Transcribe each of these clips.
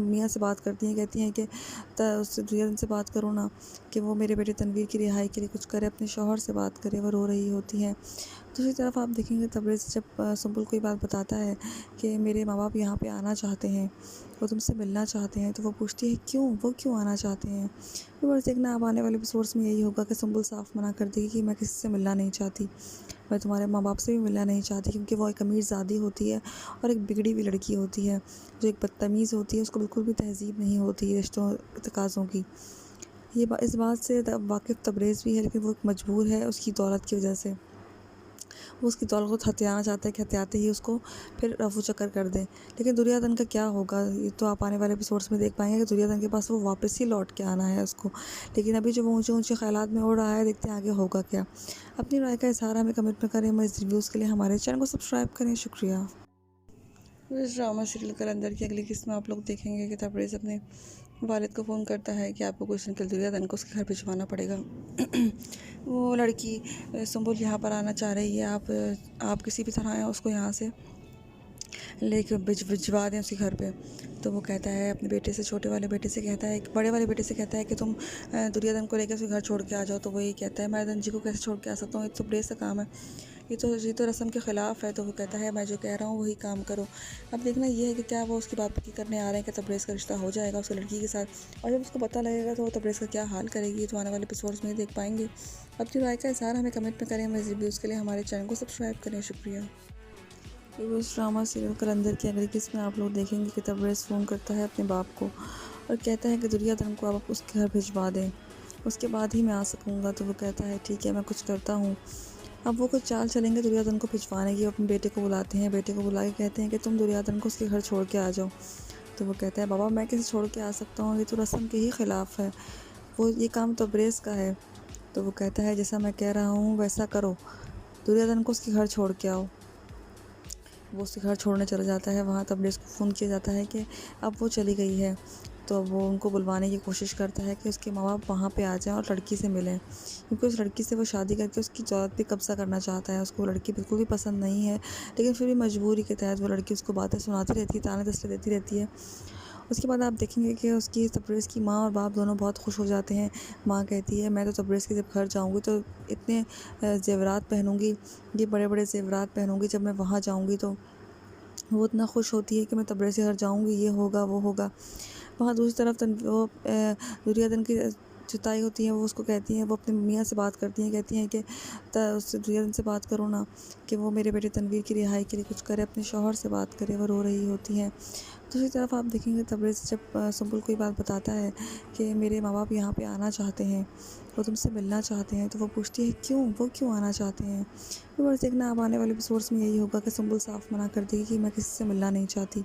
मियाँ से बात करती हैं, कहती हैं कि उससे दुनिया से बात करो ना, कि वो मेरे बेटे तनवीर की रिहाई के लिए कुछ करे, अपने शौहर से बात करे। वो रो रही होती हैं। दूसरी तरफ आप देखेंगे तबरेज़ जब सुंबुल को ये बात बताता है कि मेरे माँ बाप यहाँ पे आना चाहते हैं, वो तुमसे मिलना चाहते हैं, तो वो पूछती है क्यों, वो क्यों आना चाहते हैं। तो बस देखना अब आने वाले एपिसोड्स में यही होगा कि सुंबुल साफ मना कर देगी कि मैं किसी से मिलना नहीं चाहती, मैं तुम्हारे माँ बाप से भी मिलना नहीं चाहती, क्योंकि वो एक अमीरज़ादी होती है और एक बिगड़ी हुई लड़की होती है जो एक बदतमीज़ होती है। उसको बिल्कुल भी तहज़ीब नहीं होती रिश्तों तकाज़ों की। इस बात से वाकिफ़ तबरेज़ भी है, लेकिन वो मजबूर है उसकी दौलत की वजह से। वो उसकी दौलत को हथियाना चाहता है कि हथियाते ही उसको फिर रफू चक्कर कर दें। लेकिन दुर्योधन का क्या होगा, ये तो आप आने वाले एपिसोड्स में देख पाएंगे कि दुर्योधन के पास वो वापस ही लौट के आना है उसको। लेकिन अभी जो वो ऊँचे ऊँचे ख़यालात में उड़ रहा है, देखते हैं आगे होगा क्या। अपनी राय का इज़हार हमें कमेंट में करें। इस रिव्यूज़ के लिए हमारे चैनल को सब्सक्राइब करें। शुक्रिया। इस ड्रामा सीरियल कलंदर की अगली किस्त में आप लोग देखेंगे कि तबरेज़ अपने वालिद को फ़ोन करता है कि आपको कुछ दिन के लिए दुर्योधन को उसके घर भिजवाना पड़ेगा। वो लड़की सुंबुल यहाँ पर आना चाह रही है, आप किसी भी तरह उसको यहाँ से लेके भिजवा दें उसके घर पे। तो वो कहता है अपने बेटे से, छोटे वाले बेटे से कहता है, बड़े वाले बेटे से कहता है कि तुम दुर्योधन को लेकर उसके घर छोड़ के आ जाओ। तो वही कहता है मैं धन जी को कैसे छोड़ के आ सकता हूँ, ये तो प्रेस का काम है, ये तो रस्म के ख़िलाफ़ है। तो वो कहता है मैं जो कह रहा हूँ वही काम करो। अब देखना ये है कि क्या वो उसकी बात की करने आ रहे हैं कि तबरेज़ का रिश्ता हो जाएगा उसकी लड़की के साथ, और जब उसको पता लगेगा तो वो तबरेज़ का क्या हाल करेगी, तो आने वाले एपिसोड्स में देख पाएंगे। अपनी राय का इज़हार हमें कमेंट में करें। इस रिव्यूज़ के लिए हमारे चैनल को सब्सक्राइब करें। शुक्रिया। उस ड्रामा सीरियल कलंदर की अगली किस्त में आप लोग देखेंगे कि तबरेज़ फ़ोन करता है अपने बाप को और कहता है कि दुर्योधन को आप उसके घर भिजवा दें, उसके बाद ही मैं आ सकूँगा। तो वो कहता है ठीक है, मैं कुछ करता हूँ। अब वो कुछ चाल चलेंगे दुर्योधन को भिजवाने की। अपने बेटे को बुलाते हैं, बेटे को बुला के कहते हैं कि तुम दुर्योधन को उसके घर छोड़ के आ जाओ। तो वो कहता है बाबा मैं कैसे छोड़ के आ सकता हूँ, ये तो रस्म के ही ख़िलाफ़ है, वो ये काम तबरेज़ का है। तो वो कहता है जैसा मैं कह रहा हूँ वैसा करो, दुर्योधन को उसके घर छोड़ के आओ। वो उसके घर छोड़ने चला जाता है। वहाँ तबरेज़ को फ़ोन किया जाता है कि अब वो चली गई है। तो वो उनको बुलवाने की कोशिश करता है कि उसके माँ बाप वहाँ पे आ जाएं और लड़की से मिलें, क्योंकि उस लड़की से वो शादी करके उसकी दौलत पे कब्ज़ा करना चाहता है। उसको वो लड़की बिल्कुल भी पसंद नहीं है, लेकिन फिर भी मजबूरी के तहत वो लड़की उसको बातें सुनाती रहती है, ताने तसले देती रहती है। उसके बाद आप देखेंगे कि उसकी तबरेज़ की माँ और बाप दोनों बहुत खुश हो जाते हैं। माँ कहती है मैं तो तबरेज़ के जब घर जाऊँगी तो इतने ज़ेवरात पहनूँगी, ये बड़े-बड़े ज़ेवरात पहनूँगी, जब मैं वहाँ जाऊँगी तो वो इतना खुश होती है कि मैं तबरेज़ के घर जाऊँगी, ये होगा, वो होगा। वहाँ दूसरी तरफ दुर्योधन की जुताई होती है, वो उसको कहती हैं, वो अपने मियाँ से बात करती हैं, कहती हैं कि उससे दुर्योधन से बात करो ना, कि वो मेरे बेटे तनवीर की रिहाई के लिए कुछ करे, अपने शौहर से बात करे। वो रो रही होती हैं। दूसरी तरफ आप देखेंगे तबरेज़ जब सुंबुल को ये बात बताता है कि मेरे माँ बाप यहाँ पे आना चाहते हैं, वो तुमसे मिलना चाहते हैं, तो वो पूछती है क्यों, वो क्यों आना चाहते हैं। तो बस देखना अब आने वाले एपिसोड्स में यही होगा कि सुंबुल साफ मना कर देगी कि मैं किसी से मिलना नहीं चाहती,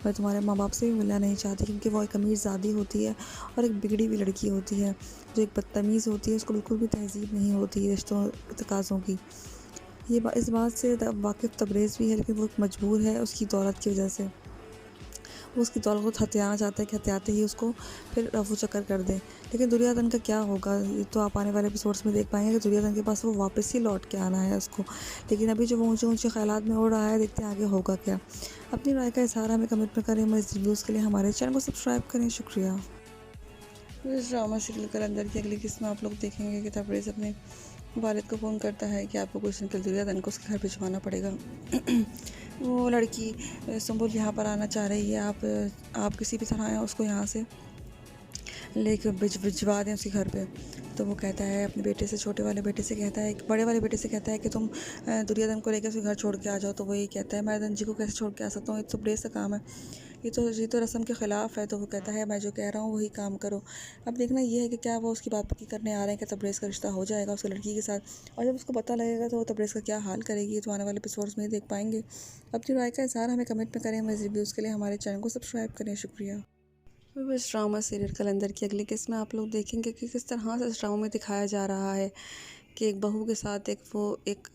मैं तुम्हारे माँ बाप से भी मिलना नहीं चाहती, क्योंकि वो एक अमीरज़ादी होती है और एक बिगड़ी हुई लड़की होती है जो एक बदतमीज़ होती है। उसको बिल्कुल भी तहज़ीब नहीं होती रिश्तों तकाज़ों की। इस बात से वाकिफ़ तबरेज़ भी है, लेकिन वो मजबूर है उसकी दौलत की वजह से। वो उसकी दौलत को हथियाना चाहता है कि हथियाते ही उसको फिर रफू चक्कर कर दें। लेकिन दुर्योधन का क्या होगा, ये तो आप आने वाले एपिसोड्स में देख पाएंगे कि दुर्योधन के पास वो वापस ही लौट के आना है उसको। लेकिन अभी जो वो ऊँचे ऊँचे ख़यालात में उड़ रहा है, देखते हैं आगे होगा क्या। अपनी राय का इज़हार हमें कमेंट में करें। इस रिव्यूज़ के लिए हमारे चैनल को सब्सक्राइब करें। शुक्रिया। इस ड्रामा सीरियल कलंदर की अगली किस्त में आप लोग देखेंगे कि तबरेज़ अपने वालिद को फ़ोन करता है कि आपको कुछ दिन के लिए दुर्योधन को उसके घर भिजवाना पड़ेगा। वो लड़की सुंबुल यहाँ पर आना चाह रही है, आप किसी भी तरह उसको यहाँ से लेके भिजवा दें उसके घर पे। तो वो कहता है अपने बेटे से, छोटे वाले बेटे से कहता है, बड़े वाले बेटे से कहता है कि तुम दुर्योधन को लेकर उसके घर छोड़ के आ जाओ। तो वही कहता है मैं धन जी को कैसे छोड़ के आ सकता हूँ, ये तो प्रेस का काम है, ये तो रस्म के ख़िलाफ़ है। तो वो कहता है मैं जो कह रहा हूँ वही काम करो। अब देखना ये है कि क्या वो उसकी बात की करने आ रहे हैं कि तबरेज़ का रिश्ता हो जाएगा उसकी लड़की के साथ, और जब उसको पता लगेगा तो वो तबरेज़ का क्या हाल करेगी, तो आने वाले एपिसोड्स में देख पाएंगे। अपनी राय का इज़हार हमें कमेंट में करें। इस रिव्यूज़ के लिए हमारे चैनल को सब्सक्राइब करें। शुक्रिया। इस ड्रामा सीरियल कलंदर की अगली किस्त में आप लोग देखेंगे कि किस तरह से इस ड्रामा में दिखाया जा रहा है कि एक बहू के साथ एक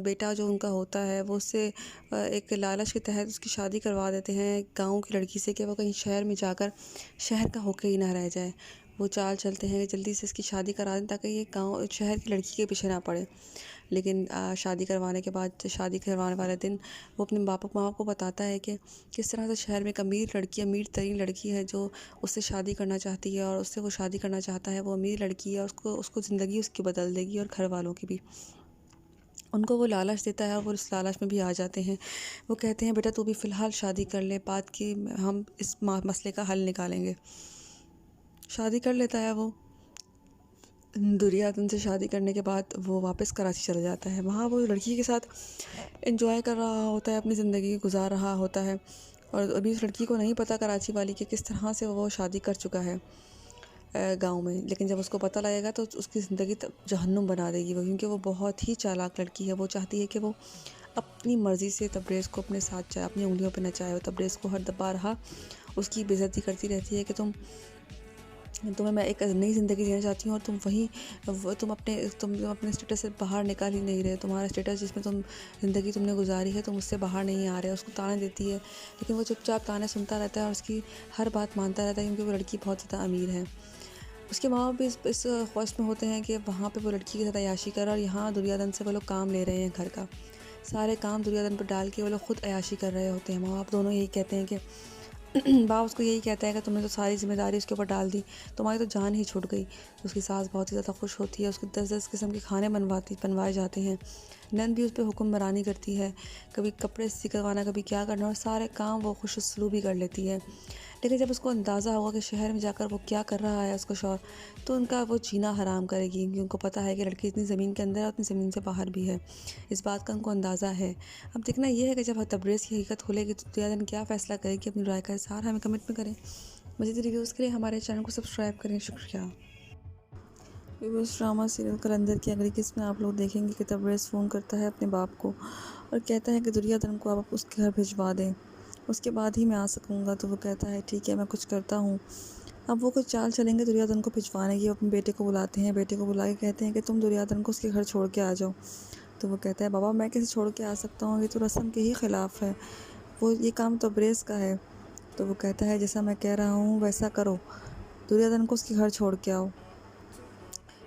बेटा जो उनका होता है वो उससे एक लालच के तहत उसकी शादी करवा देते हैं गांव की लड़की से, कि वो कहीं शहर में जाकर शहर का होके ही ना रह जाए। वो चाल चलते हैं कि जल्दी से इसकी शादी करा दें ताकि ये गाँव शहर की लड़की के पीछे ना पड़े। लेकिन शादी करवाने के बाद, शादी करवाने वाले दिन वो अपने माँ बाप को बताता है कि किस तरह से शहर में एक अमीर तरीन लड़की है जो उससे शादी करना चाहती है, और उससे वो शादी करना चाहता है। वो अमीर लड़की है, उसको उसको ज़िंदगी उसकी बदल देगी और घर वालों की भी। उनको वो लालच देता है और वो उस लालच में भी आ जाते हैं। वो कहते हैं बेटा तू भी फ़िलहाल शादी कर ले, बाद की हम इस मसले का हल निकालेंगे। शादी कर लेता है वो। दुर्योधन से शादी करने के बाद वो वापस कराची चला जाता है। वहाँ वो लड़की के साथ एंजॉय कर रहा होता है, अपनी ज़िंदगी गुजार रहा होता है, और अभी उस लड़की को नहीं पता कराची वाली कि किस तरह से वो शादी कर चुका है गांव में। लेकिन जब उसको पता लगेगा तो उसकी ज़िंदगी जहन्नुम बना देगी वो, क्योंकि वो बहुत ही चालाक लड़की है। वो चाहती है कि वो अपनी मर्ज़ी से तब्रेज़ को अपने साथ चाहे, अपनी उंगलियों पे नचाए। वो तब्रेज़ को हर बारहा उसकी बेइज्जती करती रहती है कि तुम्हें मैं एक नई ज़िंदगी देना चाहती हूँ, और तुम अपने स्टेटस से बाहर निकाल ही नहीं रहे। तुम्हारा स्टेटस जिसमें ज़िंदगी तुमने गुजारी है, तुम उससे बाहर नहीं आ रहे। उसको ताने देती है, लेकिन वो चुपचाप ताने सुनता रहता है और उसकी हर बात मानता रहता है, क्योंकि वो लड़की बहुत ज़्यादा अमीर है। उसके माँ बाप भी इस ख्वाहिश में होते हैं कि वहाँ पे वो लड़की के साथ अय्याशी करे, और यहाँ दुर्योधन से वो लोग काम ले रहे हैं घर का। सारे काम दुर्योधन पर डाल के वो लोग खुद अय्याशी कर रहे होते हैं। माँ बाप दोनों यही कहते हैं कि बाप उसको यही कहता है कि तुमने तो सारी जिम्मेदारी उसके ऊपर डाल दी, तुम्हारी तो जान ही छूट गई। तो उसकी सास बहुत ही ज़्यादा खुश होती है, उसको 10-10 किस्म के खाने बनवाए जाते हैं। नंद भी उस पर हुक्मरानी करती है, कभी कपड़े इस्त्री करवाना, कभी क्या करना, और सारे काम वो खुश भी कर लेती है। लेकिन जब उसको अंदाज़ा होगा कि शहर में जाकर वो क्या कर रहा है उसको शौहर, तो उनका वो जीना हराम करेगी, क्योंकि उनको पता है कि लड़की इतनी ज़मीन के अंदर है, उतनी ज़मीन से बाहर भी है। इस बात का उनको अंदाज़ा है। अब देखना ये है कि जब तब्रेज़ की हकीकत खुलेगी तो दुर्योधन क्या फ़ैसला करेगी। अपनी राय का इज़हार हमें कमेंट में करें। मज़ीद रिव्यूज़ के लिए हमारे चैनल को सब्सक्राइब करें। शुक्रिया। व्यूअर्स, ड्रामा सीरियल कलंदर की अगली किस्त में आप लोग देखेंगे कि तब्रेज़ फ़ोन करता है अपने बाप को और कहता है कि दुर्योधन को आप उसके घर भिजवा दें, उसके बाद ही मैं आ सकूँगा। तो वो कहता है ठीक है, मैं कुछ करता हूँ। अब वो कुछ चाल चलेंगे दुर्योधन को भिजवाने की। अपने बेटे को बुलाते हैं, बेटे को बुला के कहते हैं कि तुम दुर्योधन को उसके घर छोड़ के आ जाओ। तो वो कहता है बाबा मैं कैसे छोड़ के आ सकता हूँ, ये तो रस्म के ही ख़िलाफ़ है, वो ये काम तब्रेज़ का है। तो वो कहता है जैसा मैं कह रहा हूँ वैसा करो, दुर्योधन को उसके घर छोड़ के आओ।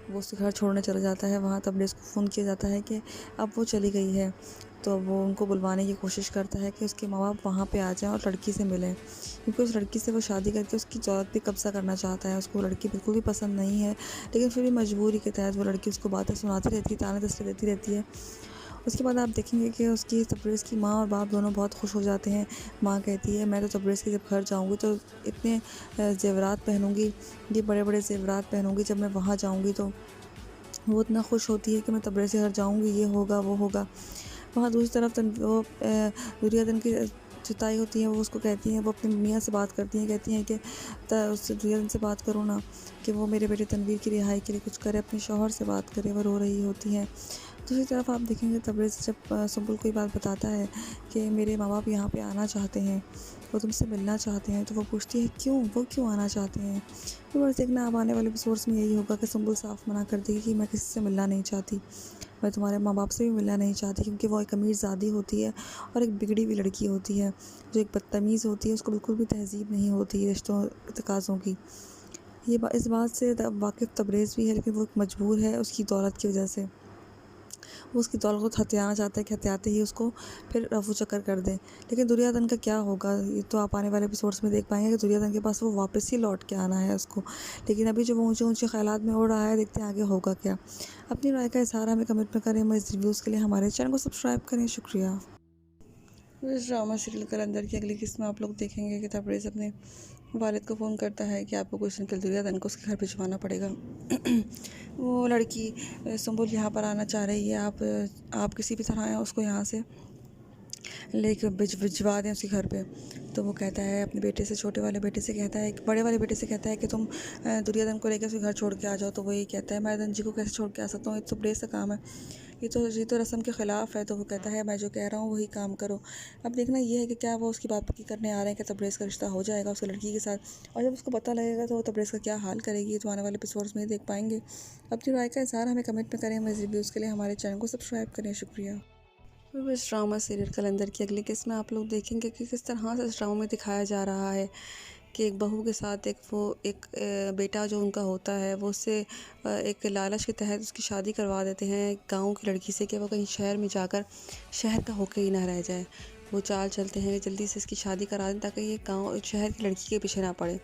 वो उसके घर छोड़ने चला जाता है। वहाँ तब्रेज़ को फ़ोन किया जाता है कि अब वो चली गई है। तो वो उनको बुलवाने की कोशिश करता है कि उसके माँ बाप वहाँ पे आ जाएं और लड़की से मिलें, क्योंकि उस लड़की से वो शादी करके उसकी दौलत भी कब्ज़ा करना चाहता है। उसको लड़की बिल्कुल भी पसंद नहीं है, लेकिन फिर भी मजबूरी के तहत वो लड़की उसको बातें सुनाती रहती है, ताने तसल्ली देती रहती है। उसके बाद आप देखेंगे कि उसकी तब्रेज़ की माँ और बाप दोनों बहुत खुश हो जाते हैं। माँ कहती है मैं तो तब्रेज़ के जब घर जाऊँगी तो इतने ज़ेवरात पहनूँगी, ये बड़े-बड़े ज़ेवरात पहनूँगी, जब मैं वहाँ जाऊँगी तो वो इतना खुश होती है कि मैं तब्रेज़ के घर जाऊँगी, ये होगा वो होगा। वहाँ दूसरी तरफ दुर्योधन की जुताई होती है। वो उसको कहती हैं, वो अपनी मियाँ से बात करती हैं, कहती हैं कि उससे दुर्योधन से बात करो ना, कि वो मेरे बेटे तनवीर की रिहाई के लिए कुछ करे, अपने शौहर से बात करे। वो रो रही होती हैं। दूसरी तरफ आप देखेंगे तब्रेज़ जब सुंबुल को ये बात बताता है कि मेरे माँ बाप यहाँ पे आना चाहते हैं, वो तुमसे मिलना चाहते हैं, तो वो पूछती है क्यों, वो क्यों आना चाहते हैं। तो बस देखना अब आने वाले एपिसोड्स में यही होगा कि सुंबुल साफ मना कर देगी कि मैं किसी से मिलना नहीं चाहती, मैं तुम्हारे माँ बाप से भी मिलना नहीं चाहती, क्योंकि वो एक अमीरज़ादी होती है और एक बिगड़ी हुई लड़की होती है जो एक बदतमीज़ होती है। उसको बिल्कुल भी तहज़ीब नहीं होती रिश्तों तकाज़ों की। इस बात से वाकिफ़ तब्रेज़ भी है, लेकिन वो मजबूर है उसकी दौलत की वजह से। वो उसकी दौलत को हथियाना चाहता है कि हथियाते ही उसको फिर रफू चक्कर कर दें। लेकिन दुर्योधन का क्या होगा, ये तो आप आने वाले एपिसोड्स में देख पाएंगे कि दुर्योधन के पास वो वापस ही लौट के आना है उसको। लेकिन अभी जो वो ऊँचे ऊँचे ख़यालात में उड़ रहा है, देखते हैं आगे होगा क्या। अपनी राय का इज़हार हमें कमेंट में करें। मैं इस रिव्यूज़ के लिए हमारे चैनल को सब्सक्राइब करें। शुक्रिया। इस ड्रामा सीरियल कलंदर की अगली किस्त में आप लोग देखेंगे कि तब्रेज़ अपने वालिद को फ़ोन करता है कि आपको कुछ दिन के लिए दुर्योधन को उसके घर भिजवाना पड़ेगा। वो लड़की सुंबुल यहाँ पर आना चाह रही है, आप किसी भी तरह उसको यहाँ से लेके भिजवा दें उसके घर पे। तो वो कहता है अपने बेटे से, छोटे वाले बेटे से कहता है, बड़े वाले बेटे से कहता है कि तुम दुर्योधन को लेकर उसके घर छोड़ के आ जाओ। तो वो ये कहता है मैं धनजी को कैसे छोड़ के आ सकता हूँ, ये तो तब्रेज़ का काम है, ये तो रस्म के ख़िलाफ़ है। तो वो कहता है मैं जो कह रहा हूँ वही काम करो। अब देखना ये है कि क्या वो उसकी बात करने आ रहे हैं कि तब्रेज़ का रिश्ता हो जाएगा उसकी लड़की के साथ, और जब उसको पता लगेगा तो वो तब्रेज़ का क्या हाल करेगी, तो आने वाले एपिसोड्स में देख पाएंगे। अपनी राय का इज़हार हमें कमेंट में करें। मेरे रिव्यूज़ के लिए हमारे चैनल को सब्सक्राइब करें। शुक्रिया। इस ड्रामा सीरियल कलंदर की अगली किस्त में आप लोग देखेंगे कि किस तरह से इस ड्रामा में दिखाया जा रहा है कि एक बहू के साथ एक बेटा जो उनका होता है वो उससे एक लालच के तहत उसकी शादी करवा देते हैं गाँव की लड़की से कि वो कहीं शहर में जाकर शहर का होके ही ना रह जाए। वो चाल चलते हैं कि जल्दी से इसकी शादी करा दें ताकि ये गाँव शहर की लड़की के पीछे ना पड़े।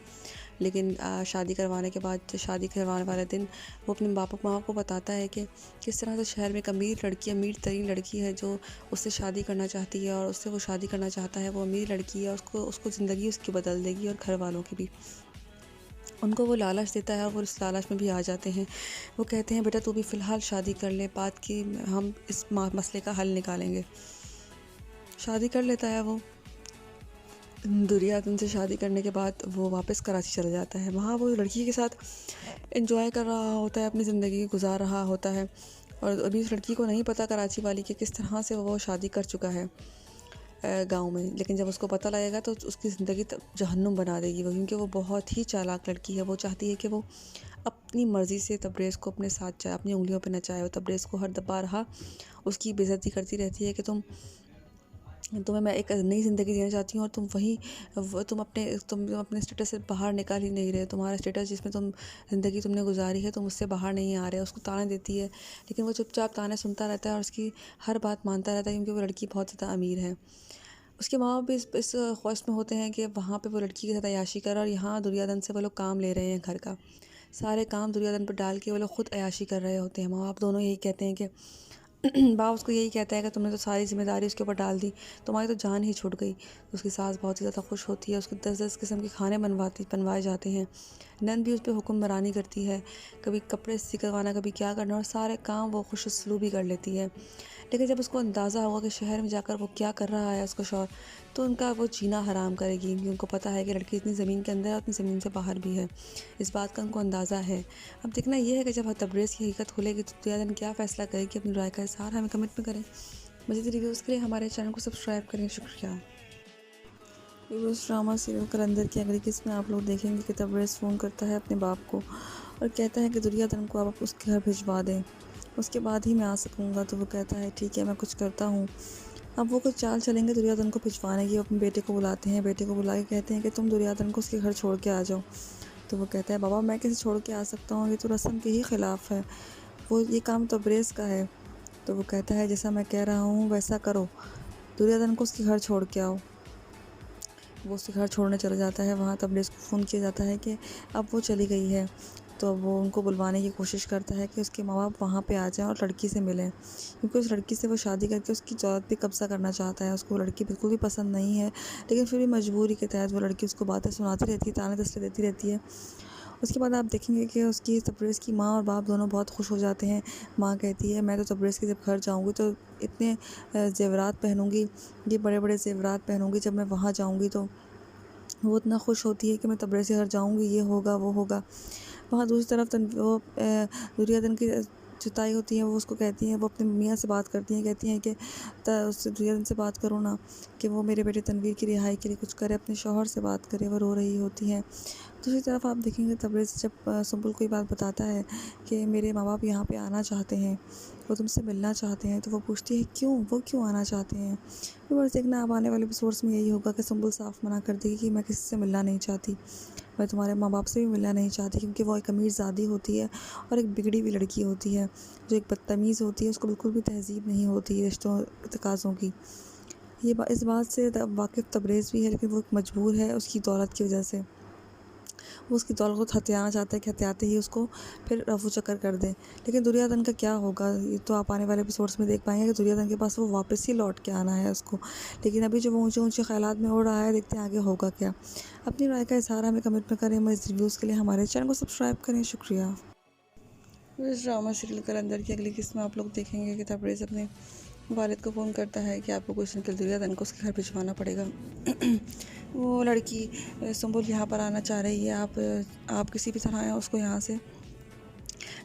लेकिन शादी करवाने के बाद शादी करवाने वाले दिन वो अपने माँ को बताता है कि किस तरह से शहर में एक अमीर तरीन लड़की है जो उससे शादी करना चाहती है और उससे वो शादी करना चाहता है। वो अमीर लड़की है, उसको ज़िंदगी उसकी बदल देगी और घर वालों की भी। उनको वो लालच देता है और वो इस लालच में भी आ जाते हैं। वो कहते हैं बेटा तू भी फ़िलहाल शादी कर ले, बात की हम इस मसले का हल निकालेंगे। शादी कर लेता है वो। दुर्योधन से शादी करने के बाद वो वापस कराची चला जाता है। वहाँ वो लड़की के साथ एंजॉय कर रहा होता है, अपनी ज़िंदगी गुजार रहा होता है और अभी उस लड़की को नहीं पता कराची वाली कि किस तरह से वो शादी कर चुका है गांव में। लेकिन जब उसको पता लगेगा तो उसकी ज़िंदगी जहन्नुम बना देगी वो, क्योंकि वो बहुत ही चालाक लड़की है। वो चाहती है कि वो अपनी मर्ज़ी से तब्रेज़ को अपने साथ चाहे, अपनी उंगलियों पे नचाए। वो तब्रेज़ को हर दफ़ा रहा उसकी बेइज्जती करती रहती है कि तुम्हें मैं एक नई ज़िंदगी देना चाहती हूँ और तुम अपने स्टेटस से बाहर निकाल ही नहीं रहे। तुम्हारा स्टेटस जिसमें ज़िंदगी तुमने गुजारी है तुम उससे बाहर नहीं आ रहे। उसको ताने देती है, लेकिन वो चुपचाप ताने सुनता रहता है और उसकी हर बात मानता रहता है, क्योंकि वो लड़की बहुत ज़्यादा अमीर है। उसके माँ बाप भी इस ख्वाहिश में होते हैं कि वहाँ पे वो लड़की के साथ अय्याशी करे और यहाँ दुर्योधन से वो लोग काम ले रहे हैं घर का। सारे काम दुर्योधन पर डाल के वो लोग खुद अय्याशी कर रहे होते हैं। माँ बाप दोनों यही कहते हैं कि बाप उसको यही कहता है कि तुमने तो सारी जिम्मेदारी उसके ऊपर डाल दी, तुम्हारी तो जान ही छूट गई। तो उसकी सास बहुत ही ज़्यादा खुश होती है, उसको 10-10 किस्म के खाने बनवाए जाते हैं। नंद भी उस पर हुक्मरानी करती है, कभी कपड़े इस्त्री करवाना, कभी क्या करना, और सारे काम वो खुश उसलूबी कर लेती है। लेकिन जब उसको अंदाज़ा होगा कि शहर में जाकर वो क्या कर रहा है उसका शौहर, तो उनका वो जीना हराम करेगी, क्योंकि उनको पता है कि लड़की इतनी ज़मीन के अंदर है और इतनी ज़मीन से बाहर भी है। इस बात का उनको अंदाज़ा है। अब देखना ये है कि जब तब्रेज़ की हकीकत खुलेगी तो दुर्योधन क्या फ़ैसला करेगी। अपनी राय का इज़हार हमें कमेंट में करें। मज़ीद रिव्यूज़ के लिए हमारे चैनल को सब्सक्राइब करें। शुक्रिया। रिव्यूज़ ड्रामा सीरियल कलंदर की अगली किस्त में आप लोग देखेंगे कि तब्रेज़ फ़ोन करता है अपने बाप को और कहता है कि दुर्योधन को आप उसके घर भिजवा दें, उसके बाद ही मैं आ सकूँगा। तो वो कहता है ठीक है, मैं कुछ करता हूँ। अब वो कुछ चाल चलेंगे दुर्योधन को भिजवाने की। अपने बेटे को बुलाते हैं, बेटे को बुला के कहते हैं कि तुम दुर्योधन को उसके घर छोड़ के आ जाओ। तो वो कहता है बाबा मैं कैसे छोड़ के आ सकता हूँ, ये तो रस्म के ही ख़िलाफ़ है, वो ये काम तब्रेज़ का है। तो वो कहता है जैसा मैं कह रहा हूँ वैसा करो, दुर्योधन को उसके घर छोड़ के आओ। वो उसके घर छोड़ने चला जाता है। वहाँ तब्रेज़ को फ़ोन किया जाता है कि अब वो चली गई है। तो अब वो उनको बुलवाने की कोशिश करता है कि उसके माँ बाप वहाँ पे आ जाएं और लड़की से मिलें, क्योंकि उस लड़की से वो शादी करके उसकी दौलत पे कब्ज़ा करना चाहता है। उसको वो लड़की बिल्कुल भी पसंद नहीं है, लेकिन फिर भी मजबूरी के तहत वो लड़की उसको बातें सुनाती रहती है, ताने तसले देती रहती है। उसके बाद आप देखेंगे कि उसकी तब्रेज़ की माँ और बाप दोनों बहुत खुश हो जाते हैं। माँ कहती है मैं तो तब्रेज़ के जब घर जाऊँगी तो इतने ज़ेवरात पहनूँगी, ये बड़े बड़े ज़ेवरात पहनूँगी, जब मैं वहाँ जाऊँगी तो वो इतना खुश होती है कि मैं तब्रेज़ के घर जाऊँगी, ये होगा वो होगा। वहाँ दूसरी तरफ दुर्योधन की जुताई होती है। वो उसको कहती हैं, वो अपने मियाँ से बात करती हैं, कहती हैं कि उससे दुर्योधन से बात करो ना कि वो मेरे बेटे तनवीर की रिहाई के लिए कुछ करे, अपने शौहर से बात करे। वो रो रही होती हैं। दूसरी तरफ आप देखेंगे तब्रेज़ जब सुंबुल को ये बात बताता है कि मेरे माँ बाप यहाँ पे आना चाहते हैं, वो तुमसे मिलना चाहते हैं, तो वो पूछती है क्यों, वो क्यों आना चाहते हैं। तो बस देखना अब आने वाले एपिसोड्स में यही होगा कि सुंबुल साफ मना कर देगी कि मैं किसी से मिलना नहीं चाहती, मैं तुम्हारे माँ बाप से भी मिलना नहीं चाहती, क्योंकि वो एक अमीरज़ादी होती है और एक बिगड़ी हुई लड़की होती है जो एक बदतमीज़ होती है। उसको बिल्कुल भी तहज़ीब नहीं होती रिश्तों तकाज़ों की। इस बात से वाकिफ़ तब्रेज़ भी है, लेकिन वो मजबूर है उसकी दौलत की वजह से। वो उसकी दौलत को हथियाना चाहता है कि हथियाते ही उसको फिर रफू चक्कर कर दे। लेकिन दुर्योधन का क्या होगा, ये तो आप आने वाले एपिसोड्स में देख पाएंगे कि दुर्योधन के पास वो वापस ही लौट के आना है उसको। लेकिन अभी जो वो ऊंचे ऊंचे ख्यालात में उड़ रहा है, देखते हैं आगे होगा क्या। अपनी राय का इज़हार हमें कमेंट में करें। इस रिव्यूज़ के लिए हमारे चैनल को सब्सक्राइब करें। शुक्रिया। इस ड्रामा सीरियल कलंदर की अगली किस्त में आप लोग देखेंगे कि तब्रेज़ अपने वालिद को फ़ोन करता है कि आपको कुछ दिन के लिए दुर्योधन को उसके घर भिजवाना पड़ेगा। वो लड़की सुंबुल यहाँ पर आना चाह रही है, आप किसी भी तरह उसको यहाँ से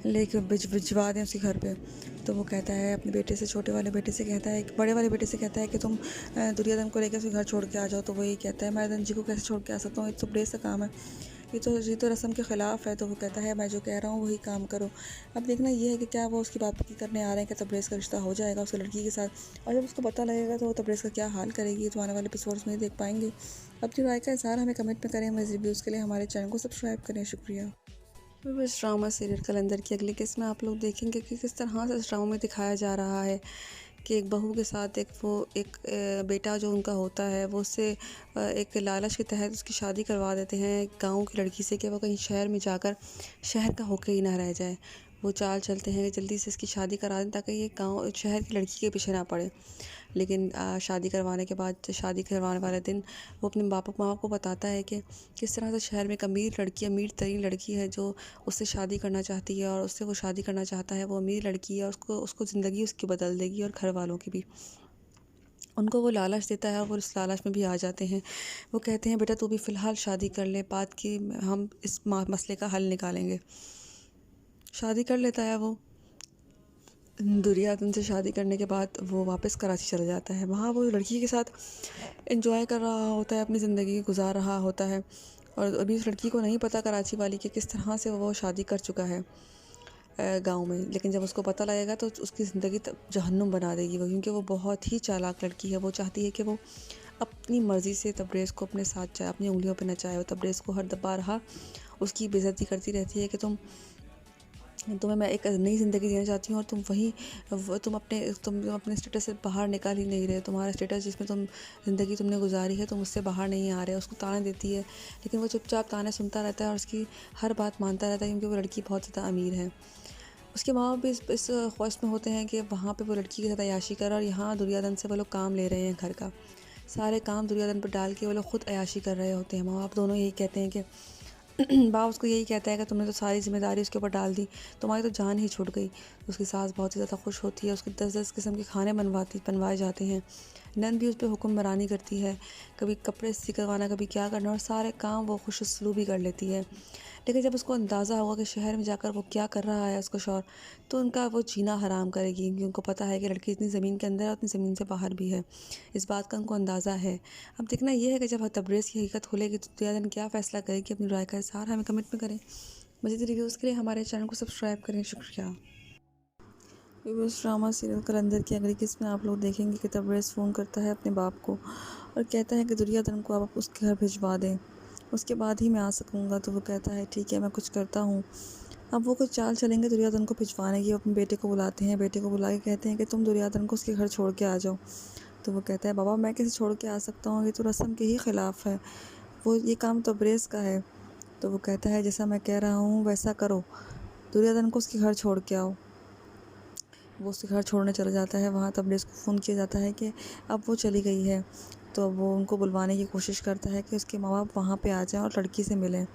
लेके भिजवा दें उसके घर पे। तो वो कहता है अपने बेटे से, छोटे वाले बेटे से कहता है, बड़े वाले बेटे से कहता है कि तुम दुर्योधन को लेकर उसके घर छोड़ के आ जाओ। तो वो ये कहता है मैं रंजी को कैसे छोड़ के आ सकता हूँ, ये तो तब्रेज़ का काम है। ये तो रस्म के ख़िलाफ़ है। तो वो कहता है मैं जो कह रहा हूँ वही काम करो। अब देखना ये है कि क्या वो उसकी बात पक्की करने आ रहे हैं, क्या तब्रेज़ का रिश्ता हो जाएगा उस लड़की के साथ, और जब उसको पता लगेगा तो वो तब्रेज़ का क्या हाल करेगी, ये तो आने वाले एपिसोड्स में ही देख पाएंगे। अपनी राय का इज़हार हमें कमेंट में करें। मज़ीद रिव्यूज़ के लिए हमारे चैनल को सब्सक्राइब करें। शुक्रिया। तो इस ड्रामा सीरियल कलंदर की अगली किस्त में आप लोग देखेंगे कि किस तरह से इस ड्रामा में दिखाया जा रहा है कि एक बहू के साथ एक बेटा जो उनका होता है वो उससे एक लालच के तहत उसकी शादी करवा देते हैं गांव की लड़की से कि वो कहीं शहर में जाकर शहर का होके ही ना रह जाए। वो चाल चलते हैं कि जल्दी से इसकी शादी करा दें ताकि ये गांव शहर की लड़की के पीछे ना पड़े। लेकिन शादी करवाने के बाद शादी करवाने वाले दिन वो अपने माँ बाप को बताता है कि किस तरह से शहर में एक अमीर तरीन लड़की है जो उससे शादी करना चाहती है, और उससे वो शादी करना चाहता है। वो अमीर लड़की है और उसको ज़िंदगी उसकी बदल देगी और घर वालों की भी। उनको वो लालच देता है और वो उस लालच में भी आ जाते हैं। वो कहते हैं बेटा तू भी फ़िलहाल शादी कर ले, बाद की हम इस मसले का हल निकालेंगे। शादी कर लेता है वो। दुर्योधन से शादी करने के बाद वो वापस कराची चला जाता है। वहाँ वो लड़की के साथ एंजॉय कर रहा होता है, अपनी ज़िंदगी गुजार रहा होता है, और अभी उस लड़की को नहीं पता कराची वाली कि किस तरह से वो शादी कर चुका है गांव में। लेकिन जब उसको पता लगेगा तो उसकी ज़िंदगी जहन्नुम बना देगी वो, क्योंकि वो बहुत ही चालाक लड़की है। वो चाहती है कि वो अपनी मर्ज़ी से तब्रेज़ को अपने साथ चाहे, अपनी उंगलियों पे नचाए। वो तब्रेज़ को हर दफ़ा रहा उसकी बेइज्जती करती रहती है कि तुम्हें मैं एक नई ज़िंदगी देना चाहती हूँ और तुम अपने स्टेटस से बाहर निकाल ही नहीं रहे। तुम्हारा स्टेटस जिसमें ज़िंदगी तुमने गुजारी है तुम उससे बाहर नहीं आ रहे। उसको ताने देती है, लेकिन वो चुपचाप ताने सुनता रहता है और उसकी हर बात मानता रहता है, क्योंकि वो लड़की बहुत ज़्यादा अमीर है। उसके माँ बाप भी इस ख्वाहिश में होते हैं कि वहाँ पे वो लड़की के साथ अय्याशी करे, और यहाँ दुर्योधन से वो लोग काम ले रहे हैं घर का। सारे काम दुर्योधन पर डाल के वो लोग खुद अय्याशी कर रहे होते हैं। माँ बाप दोनों यही कहते हैं कि बाप उसको यही कहता है कि तुमने तो सारी जिम्मेदारी उसके ऊपर डाल दी, तुम्हारी तो जान ही छूट गई। तो उसकी सास बहुत ही ज़्यादा खुश होती है, उसको 10-10 किस्म के खाने बनवाए जाते हैं। नंद भी उस पर हुक्मरानी करती है, कभी कपड़े इस्त्री करवाना, कभी क्या करना, और सारे काम वो खुश उसलूबी कर लेती है। लेकिन जब उसको अंदाज़ा होगा कि शहर में जाकर वो क्या कर रहा है उसको शौहर, तो उनका वो जीना हराम करेगी, क्योंकि उनको पता है कि लड़की इतनी ज़मीन के अंदर है, उतनी ज़मीन से बाहर भी है। इस बात का उनको अंदाज़ा है। अब देखना ये है कि जब तब्रेज़ की हकीकत खुलेगी तो दुर्योधन क्या फ़ैसला करेगी। अपनी राय का इज़हार हमें कमेंट में करें। मज़ीद रिव्यूज़ के लिए हमारे चैनल को सब्सक्राइब करें। शुक्रिया। इस ड्रामा सीरियल कलंदर की अगली किस्त में आप लोग देखेंगे कि तब्रेज़ फ़ोन करता है अपने बाप को और कहता है कि दुर्योधन को आप उसके घर भिजवा दें, उसके बाद ही मैं आ सकूँगा। तो वो कहता है ठीक है मैं कुछ करता हूँ। अब वो कुछ चाल चलेंगे दुर्योधन को भिजवाने की। वो अपने बेटे को बुलाते हैं, बेटे को बुला के कहते हैं कि तुम दुर्योधन को उसके घर छोड़ के आ जाओ। तो वो कहता है बाबा मैं कैसे छोड़ के आ सकता हूँ, ये तो रस्म के ही ख़िलाफ़ है, वो ये काम तब्रेज़ का है। तो वो कहता है जैसा मैं कह रहा हूँ वैसा करो, दुर्योधन को उसके घर छोड़ के आओ। वो उसके घर छोड़ने चला जाता है। वहाँ तब्रेज़ को फ़ोन किया जाता है कि अब वो चली गई है। तो वो उनको बुलवाने की कोशिश करता है कि उसके माँ बाप वहाँ पे आ जाएं और लड़की से मिलें,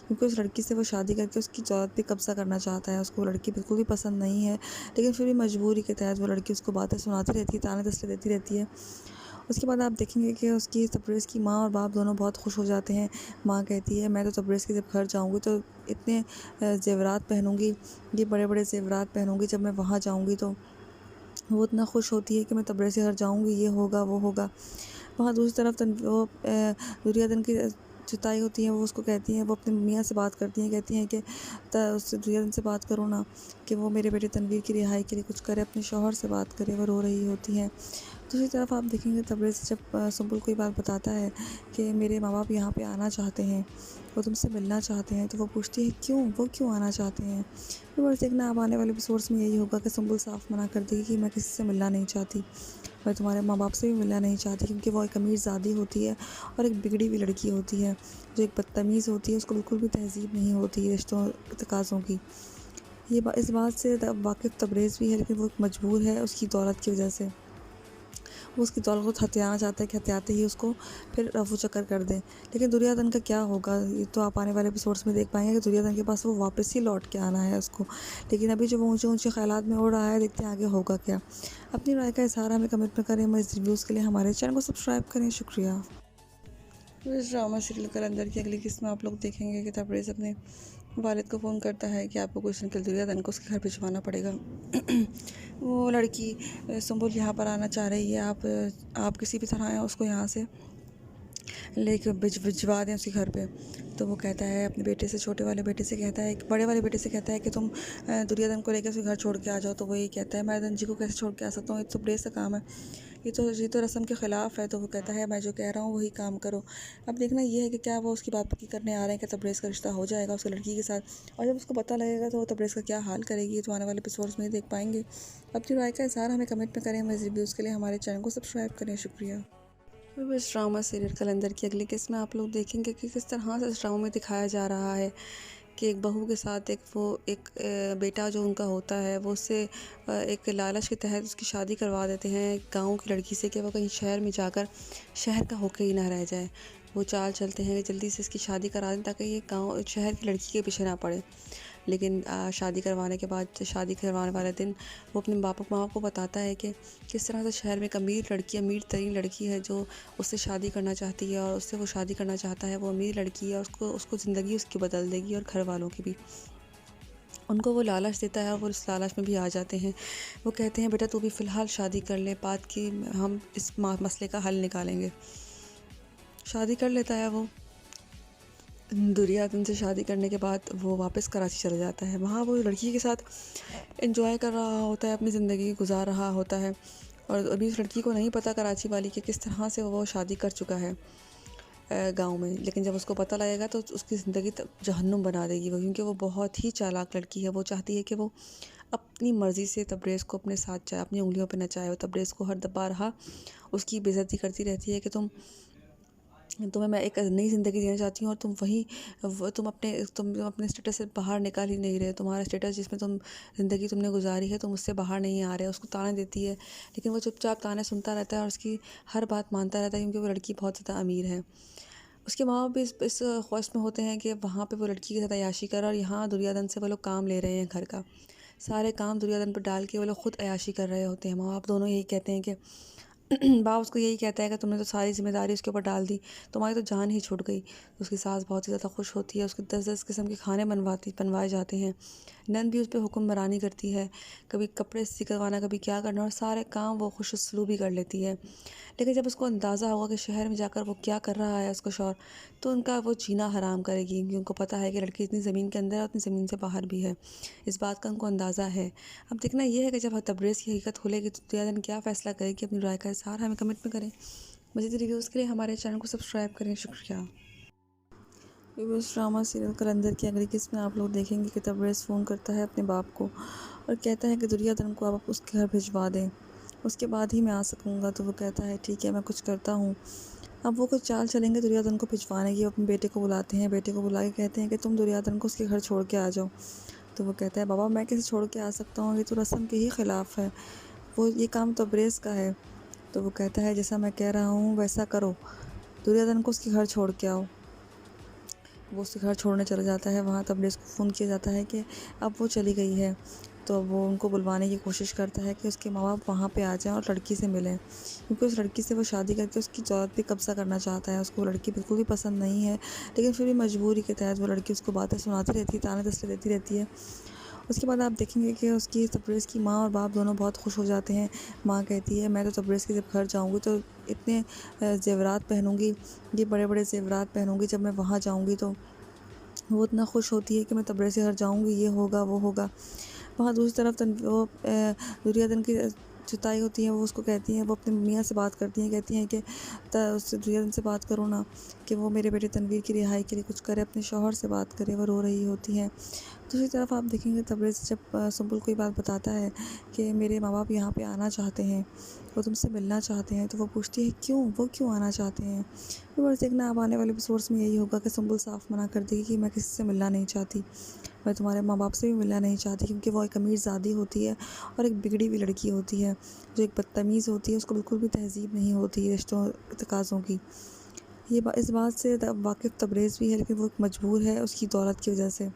क्योंकि उस लड़की से वो शादी करके उसकी दौलत पे कब्ज़ा करना चाहता है। उसको वो लड़की बिल्कुल भी पसंद नहीं है, लेकिन फिर भी मजबूरी के तहत वो लड़की उसको बातें सुनाती रहती है, ताने तसले देती रहती है। उसके बाद आप देखेंगे कि उसकी तब्रेज़ की माँ और बाप दोनों बहुत खुश हो जाते हैं। माँ कहती है मैं तो तब्रेज़ के जब घर जाऊँगी तो इतने ज़ेवरात पहनूँगी, ये बड़े बड़े ज़ेवरात पहनूँगी, जब मैं वहाँ जाऊँगी तो वो इतना खुश होती है कि मैं तब्रेज़ के घर जाऊँगी, ये होगा वो होगा। वहाँ दूसरी तरफ दुर्योधन की जुताई होती है। वो उसको कहती हैं, वो अपने मियाँ से बात करती हैं, कहती हैं कि उससे दुर्योधन से बात करो ना कि वो मेरे बेटे तनवीर की रिहाई के लिए कुछ करे, अपने शौहर से बात करे। वो रो रही होती हैं। दूसरी तरफ आप देखेंगे तब्रेज़ जब सुंबुल को ये बात बताता है कि मेरे माँ बाप यहाँ पे आना चाहते हैं, वो तुमसे मिलना चाहते हैं, तो वो पूछती है क्यों, वो क्यों आना चाहते हैं। तो बस देखना अब आने वाले एपिसोड्स में यही होगा कि सुंबुल साफ मना कर देगी कि मैं किसी से मिलना नहीं चाहती, मैं तुम्हारे माँ बाप से भी मिलना नहीं चाहती, क्योंकि वो एक अमीरज़ादी होती है और एक बिगड़ी हुई लड़की होती है जो एक बदतमीज़ होती है। उसको बिल्कुल भी तहज़ीब नहीं होती है रिश्तों तकाज़ों की। इस बात से वाकिफ़ तब्रेज़ भी है, लेकिन वो मजबूर है उसकी दौलत की वजह से। वो उसकी दौलत को हथियाना चाहता है कि हथियाते ही उसको फिर रफू चक्कर कर दें। लेकिन दुर्योधन का क्या होगा, ये तो आप आने वाले एपिसोड्स में देख पाएंगे कि दुर्योधन के पास वो वापस ही लौट के आना है उसको। लेकिन अभी जो वो ऊंचे ऊंचे ख्यालात में उड़ रहा है, देखते हैं आगे होगा क्या। अपनी राय का इज़हार हमें कमेंट में करें। इस रिव्यूज़ के लिए हमारे चैनल को सब्सक्राइब करें। शुक्रिया। तो इस ड्रामा सीरियल कलंदर की अगली किस्त में आप लोग देखेंगे कि तब्रेज़ अपने वालिद को फ़ोन करता है कि आपको कुछ दिन के लिए दुर्योधन को उसके घर भिजवाना पड़ेगा। वो लड़की सुंबुल यहाँ पर आना चाह रही है, आप किसी भी तरह उसको यहाँ से लेके भिजवा दें उसके घर पे। तो वो कहता है अपने बेटे से, छोटे वाले बेटे से कहता है, बड़े वाले बेटे से कहता है कि तुम दुर्योधन को लेकर उसके घर छोड़ के आ जाओ। तो वो ये कहता है मैं धनजी को कैसे छोड़ के आ सकता हूँ, ये तो प्रेस का काम है, ये तो रस्म के ख़िलाफ़ है। तो वो कहता है मैं जो कह रहा हूँ वही काम करो। अब देखना ये है कि क्या वो उसकी बात की करने आ रहे हैं कि तब्रेज़ का रिश्ता हो जाएगा उसकी लड़की के साथ, और जब उसको पता लगेगा तो वो तब्रेज़ का क्या हाल करेगी, ये तो आने वाले एपिसोड्स में ही देख पाएंगे। अपनी राय का इज़हार हमें कमेंट में करें। हमारे रिव्यूज़ के लिए हमारे चैनल को सब्सक्राइब करें। शुक्रिया। इस ड्रामा सीरियल कलंदर की अगली किस्त में आप लोग देखेंगे कि किस तरह से इस ड्रामा में दिखाया जा रहा है कि एक बहू के साथ एक बेटा जो उनका होता है वो उससे एक लालच के तहत उसकी शादी करवा देते हैं गांव की लड़की से कि वो कहीं शहर में जाकर शहर का होके ही ना रह जाए। वो चाल चलते हैं कि जल्दी से इसकी शादी करा दें ताकि ये गांव शहर की लड़की के पीछे ना पड़े। लेकिन शादी करवाने के बाद, शादी करवाने वाले दिन वो अपने माँ बाप को बताता है कि किस तरह से शहर में एक अमीर तरीन लड़की है जो उससे शादी करना चाहती है, और उससे वो शादी करना चाहता है। वो अमीर लड़की है, उसको ज़िंदगी उसकी बदल देगी और घर वालों की भी। उनको वो लालच देता है और वो उस लालच में भी आ जाते हैं। वो कहते हैं बेटा तू भी फ़िलहाल शादी कर ले, बाद की हम इस मसले का हल निकालेंगे। शादी कर लेता है वो। दुर्योधन से शादी करने के बाद वो वापस कराची चला जाता है। वहाँ वो लड़की के साथ एंजॉय कर रहा होता है, अपनी ज़िंदगी गुजार रहा होता है, और अभी उस लड़की को नहीं पता कराची वाली कि किस तरह से वो शादी कर चुका है गांव में। लेकिन जब उसको पता लगेगा तो उसकी ज़िंदगी जहन्नुम बना देगी वो, क्योंकि वो बहुत ही चालाक लड़की है। वो चाहती है कि वो अपनी मर्ज़ी से तब्रेज़ को अपने साथ चाहे, अपनी उंगलियों पे नचाए। वो तब्रेज़ को हर दबा रहा उसकी बेइज्जती करती रहती है कि तुम्हें मैं एक नई ज़िंदगी देना चाहती हूँ, और तुम अपने स्टेटस से बाहर निकाल ही नहीं रहे। तुम्हारा स्टेटस जिसमें ज़िंदगी तुमने गुजारी है, तुम उससे बाहर नहीं आ रहे। उसको ताने देती है, लेकिन वो चुपचाप ताने सुनता रहता है और उसकी हर बात मानता रहता है, क्योंकि वो लड़की बहुत ज़्यादा अमीर है। उसके माँ बाप भी इस ख्वाहिश में होते हैं कि वहाँ पे वो लड़की के साथ अय्याशी करे, और यहाँ दुर्योधन से वो लोग काम ले रहे हैं घर का। सारे काम दुर्योधन पर डाल के वो लोग खुद अय्याशी कर रहे होते हैं। माँ बाप दोनों यही कहते हैं कि बाप उसको यही कहता है कि तुमने तो सारी जिम्मेदारी उसके ऊपर डाल दी, तुम्हारी तो जान ही छूट गई। तो उसकी सास बहुत ही ज़्यादा खुश होती है, उसके 10-10 किस्म के खाने बनवाए जाते हैं। नंद भी उस पर हुक्मरानी करती है, कभी कपड़े इस्त्री करवाना, कभी क्या करना, और सारे काम वो खुश उसलूबी कर लेती है। लेकिन जब उसको अंदाज़ा होगा कि शहर में जाकर वो क्या कर रहा है उसका शौहर, तो उनका वो जीना हराम करेगी, क्योंकि उनको पता है कि लड़की इतनी ज़मीन के अंदर है, उतनी ज़मीन से बाहर भी है। इस बात का उनको अंदाज़ा है। अब देखना ये है कि जब तब्रेज़ की हकीकत खुलेगी तो दुर्योधन क्या फ़ैसला करेगी। अपनी राय का इज़हार हमें कमेंट में करें। मज़ीद रिव्यूज़ के लिए हमारे चैनल को सब्सक्राइब करें। शुक्रिया। इस ड्रामा सीरियल कलंदर की अगली किस्त में आप लोग देखेंगे कि तब्रेज़ फ़ोन करता है अपने बाप को और कहता है कि दुर्योधन को आप उसके घर भिजवा दें, उसके बाद ही मैं आ सकूँगा। तो वो कहता है ठीक है, मैं कुछ करता हूँ। अब वो कुछ चाल चलेंगे दुर्योधन को भिजवाने की। अपने बेटे को बुलाते हैं, बेटे को बुला के कहते हैं कि तुम दुर्योधन को उसके घर छोड़ के आ जाओ। तो वो कहता है बाबा मैं कैसे छोड़ के आ सकता हूँ, ये तो रस्म के ही ख़िलाफ़ है, वो ये काम तब्रेज़ का है। तो वो कहता है जैसा मैं कह रहा हूँ वैसा करो, दुर्योधन को उसके घर छोड़ के आओ। वो उसके घर छोड़ने चला जाता है। वहाँ तब्रेज़ को फ़ोन किया जाता है कि अब वो चली गई है। तो वो उनको बुलवाने की कोशिश करता है कि उसके माँ बाप वहाँ पे आ जाएं और लड़की से मिलें, क्योंकि उस लड़की से वो शादी करके उसकी दौलत पे कब्ज़ा करना चाहता है। उसको वो लड़की बिल्कुल भी पसंद नहीं है, लेकिन फिर भी मजबूरी के तहत वो लड़की उसको बातें सुनाती रहती है, ताने तसले देती रहती है। उसके बाद आप देखेंगे कि उसकी तब्रेज़ की माँ और बाप दोनों बहुत खुश हो जाते हैं। माँ कहती है मैं तो तब्रेज़ के जब घर जाऊँगी तो इतने ज़ेवरात पहनूँगी, ये बड़े-बड़े ज़ेवरात पहनूँगी, जब मैं वहाँ जाऊँगी तो वो इतना खुश होती है कि मैं तब्रेज़ के घर जाऊँगी, ये होगा वो होगा। वहाँ दूसरी तरफ दुर्योधन की जुताई होती है। वो उसको कहती हैं, वो अपनी मियाँ से बात करती हैं, कहती हैं कि उससे दुर्योधन से बात करो ना, कि वो मेरे बेटे तनवीर की रिहाई के लिए कुछ करे, अपने शौहर से बात करे। वो रो रही होती हैं। दूसरी तरफ आप देखेंगे तब्रेज़ जब सुंबुल को ये बात बताता है कि मेरे माँ बाप यहाँ पे आना चाहते हैं, वो तुमसे मिलना चाहते हैं। तो वो पूछती है क्यों, वो क्यों आना चाहते हैं। तो बस देखना अब आने वाले एपिसोड्स में यही होगा कि सुंबुल साफ मना कर देगी कि मैं किसी से मिलना नहीं चाहती, मैं तुम्हारे माँ बाप से भी मिलना नहीं चाहती, क्योंकि वो एक अमीरज़ादी होती है और एक बिगड़ी हुई लड़की होती है जो एक बदतमीज़ होती है। उसको बिल्कुल भी तहज़ीब नहीं होती रिश्तों तकाज़ों की। इस बात से वाकिफ़ तब्रेज़ भी है, लेकिन वो मजबूर है उसकी दौलत की वजह से।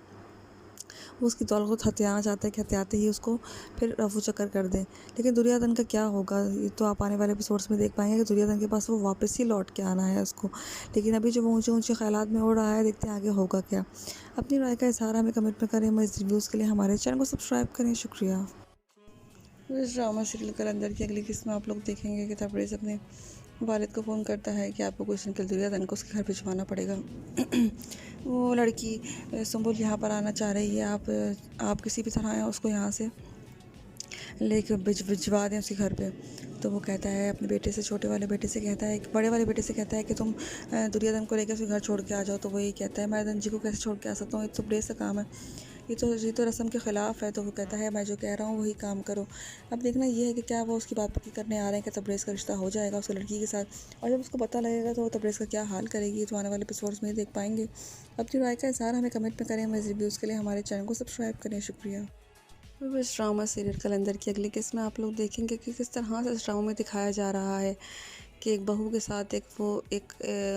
वो उसकी दौलत को हथियाना चाहता है कि हथियाते ही उसको फिर रफू चक्कर कर दें। लेकिन दुर्योधन का क्या होगा, ये तो आप आने वाले एपिसोड्स में देख पाएंगे कि दुर्योधन के पास वो वापस ही लौट के आना है उसको। लेकिन अभी जो वो ऊँचे ऊँचे ख़यालात में उड़ रहा है, देखते हैं आगे होगा क्या। अपनी राय का इज़हार हमें कमेंट में करें। इस रिव्यूज़ के लिए हमारे चैनल को सब्सक्राइब करें। शुक्रिया। इस ड्रामा सीरियल कलंदर की अगली किस्त में आप लोग देखेंगे कि तब्रेज़ अपने वालिद को फ़ोन करता है कि आपको कुछ दिन के लिए दुर्योधन को उसके घर भिजवाना पड़ेगा। वो लड़की सुंबुल यहाँ पर आना चाह रही है, आप किसी भी तरह उसको यहाँ से लेके भिजवा दें उसके घर पे। तो वो कहता है अपने बेटे से, छोटे वाले बेटे से कहता है, बड़े वाले बेटे से कहता है कि तुम दुर्योधन को लेकर उसके घर छोड़ के आ जाओ। तो वो यही कहता है, मैं जी को कैसे छोड़ के आ सकता हूँ, ये तो प्रेस का काम है, ये तो रस्म के ख़िलाफ़ है। तो वो कहता है मैं जो कह रहा हूँ वही काम करो। अब देखना ये है कि क्या वो उसकी बात पक्की करने आ रहे हैं कि तब्रेज़ का रिश्ता हो जाएगा उस लड़की के साथ। और जब उसको पता लगेगा तो वो तब्रेज़ का क्या हाल करेगी, ये तो आने वाले एपिसोड्स में ही देख पाएंगे। अपनी राय का इज़हार हमें कमेंट में करें। मेरे रिव्यूज़ के लिए हमारे चैनल को सब्सक्राइब करें। शुक्रिया। तो इस ड्रामा सीरियल कलंदर की अगली किस्त में आप लोग देखेंगे कि किस तरह से इस ड्रामा में दिखाया जा रहा है कि एक बहू के साथ एक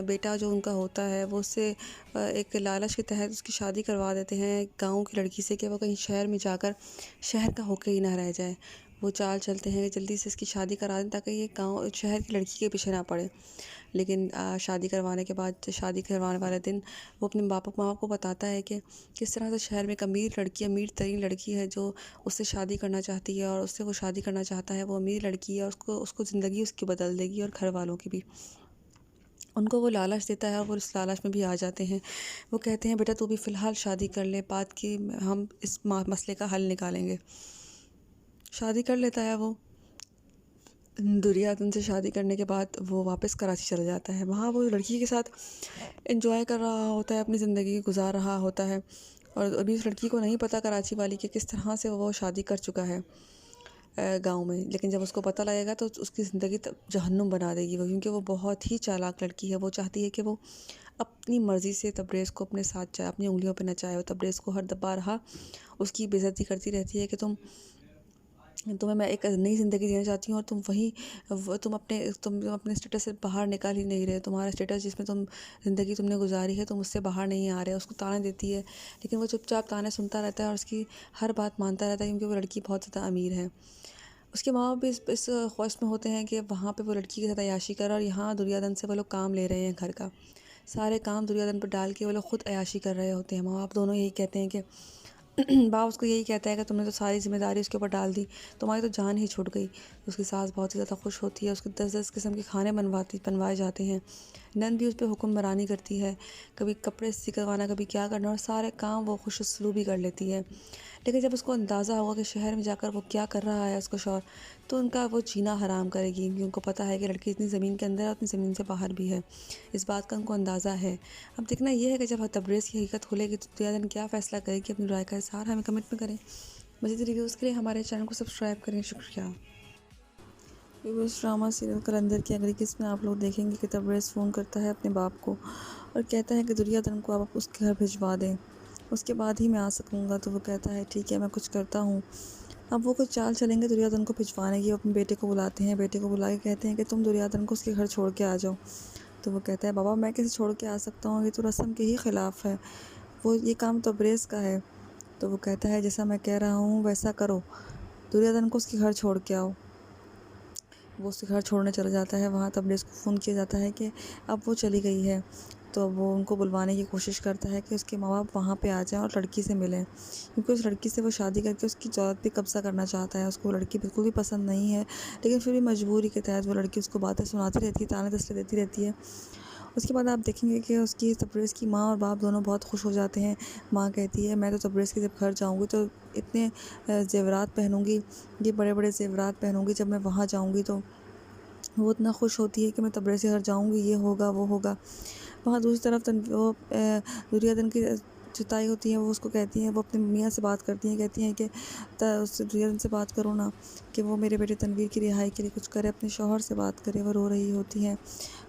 बेटा जो उनका होता है वो उससे एक लालच के तहत उसकी शादी करवा देते हैं गांव की लड़की से कि वो कहीं शहर में जाकर शहर का होकर ही ना रह जाए। वो चाल चलते हैं कि जल्दी से इसकी शादी करा दें ताकि ये गांव शहर की लड़की के पीछे ना पड़े। लेकिन शादी करवाने के बाद, शादी करवाने वाले दिन वो अपने माँ बाप को बताता है कि किस तरह से शहर में एक अमीर तरीन लड़की है जो उससे शादी करना चाहती है, और उससे वो शादी करना चाहता है। वो अमीर लड़की है और उसको ज़िंदगी उसकी बदल देगी और घर वालों की भी। उनको वो लालच देता है और वो इस लालच में भी आ जाते हैं। वो कहते हैं बेटा तू भी फ़िलहाल शादी कर ले, बाद की हम इस मसले का हल निकालेंगे। शादी कर लेता है वो। दुर्योधन से शादी करने के बाद वो वापस कराची चला जाता है। वहाँ वो लड़की के साथ एंजॉय कर रहा होता है, अपनी ज़िंदगी गुजार रहा होता है। और अभी उस लड़की को नहीं पता, कराची वाली, कि किस तरह से वो शादी कर चुका है गांव में। लेकिन जब उसको पता लगेगा तो उसकी ज़िंदगी जहन्नुम बना देगी वो, क्योंकि वो बहुत ही चालाक लड़की है। वो चाहती है कि वो अपनी मर्ज़ी से तब्रेज़ को अपने साथ चाहे, अपनी उंगलियों पे नचाए। वो तब्रेज़ को हर दबा रहा उसकी बेइज्जती करती रहती है कि तुम्हें मैं एक नई ज़िंदगी देना चाहती हूँ और तुम अपने स्टेटस से बाहर निकाल ही नहीं रहे। तुम्हारा स्टेटस जिसमें ज़िंदगी तुमने गुजारी है, तुम उससे बाहर नहीं आ रहे। उसको ताने देती है, लेकिन वो चुपचाप ताने सुनता रहता है और उसकी हर बात मानता रहता है, क्योंकि वो लड़की बहुत ज़्यादा अमीर है। उसके माँ बाप भी इस ख्वाहिश में होते हैं कि वहाँ पे वो लड़की के साथ अय्याशी करे, और यहाँ दुर्योधन से वो लोग काम ले रहे हैं घर का। सारे काम दुर्योधन पर डाल के वो लोग खुद अय्याशी कर रहे होते हैं। माँ बाप दोनों यही कहते हैं कि बाप उसको यही कहता है कि तुमने तो सारी जिम्मेदारी उसके ऊपर डाल दी, तुम्हारी तो जान ही छूट गई। उसकी सास बहुत ही ज़्यादा खुश होती है, उसको 10-10 किस्म के खाने बनवाए जाते हैं। नंद भी उस पर हुक्मरानी करती है, कभी कपड़े इस्त्री करवाना, कभी क्या करना, और सारे काम वो खुश उसलूबी कर लेती है। लेकिन जब उसको अंदाज़ा होगा कि शहर में जाकर वो क्या कर रहा है उसको शौहर, तो उनका वो जीना हराम करेगी, क्योंकि उनको पता है कि लड़की इतनी ज़मीन के अंदर है, उतनी ज़मीन से बाहर भी है। इस बात का उनको अंदाज़ा है। अब देखना ये है कि जब तब्रेज़ की हकीकत खुलेगी तो दुर्योधन क्या फ़ैसला करेगी। अपनी राय का इज़हार हमें कमेंट में करें। मज़ीद रिव्यूज़ के लिए हमारे चैनल को सब्सक्राइब करें। शुक्रिया। इस ड्रामा सीरियल कलंदर की अगली किस्त में आप लोग देखेंगे कि तब्रेज़ फ़ोन करता है अपने बाप को और कहता है कि दुर्योधन को आप उसके घर भिजवा दें, उसके बाद ही मैं आ सकूँगा। तो वो कहता है ठीक है, मैं कुछ करता हूँ। अब वो कुछ चाल चलेंगे दुर्योधन को भिजवाने की। वो अपने बेटे को बुलाते हैं, बेटे को बुला के कहते हैं कि तुम दुर्योधन को उसके घर छोड़ के आ जाओ। तो वो कहता है बाबा मैं कैसे छोड़ के आ सकता हूँ, ये तो रस्म के ही ख़िलाफ़ है, वो ये काम तो तब्रेज़ का है। तो वो कहता है जैसा मैं कह रहा हूँ वैसा करो, दुर्योधन को उसके घर छोड़ के आओ। वो उसके घर छोड़ने चला जाता है। वहाँ तब्रेज़ को फ़ोन किया जाता है कि अब वो चली गई है। तो वो उनको बुलवाने की कोशिश करता है कि उसके माँ बाप वहाँ पे आ जाएं और लड़की से मिलें, क्योंकि उस लड़की से वो शादी करके उसकी दौलत पे कब्ज़ा करना चाहता है। उसको वो लड़की बिल्कुल भी पसंद नहीं है, लेकिन फिर भी मजबूरी के तहत वो लड़की उसको बातें सुनाती रहती है, ताने तसले देती रहती है। उसके बाद आप देखेंगे कि उसकी तब्रेज़ की माँ और बाप दोनों बहुत खुश हो जाते हैं। माँ कहती है मैं तो तब्रेज़ के जब घर जाऊँगी तो इतने ज़ेवरात पहनूँगी, ये बड़े बड़े ज़ेवरात पहनूँगी, जब मैं वहाँ जाऊँगी तो वो इतना खुश होती है कि मैं तब्रेज़ के घर जाऊँगी, ये होगा वो होगा। वहाँ दूसरी तरफ दुर्योधन की जुताई होती है। वो उसको कहती हैं, वो अपने मियाँ से बात करती हैं, कहती हैं कि उससे दुर्योधन से बात करो ना, कि वो मेरे बेटे तनवीर की रिहाई के लिए कुछ करे, अपने शौहर से बात करे। वो रो रही होती हैं।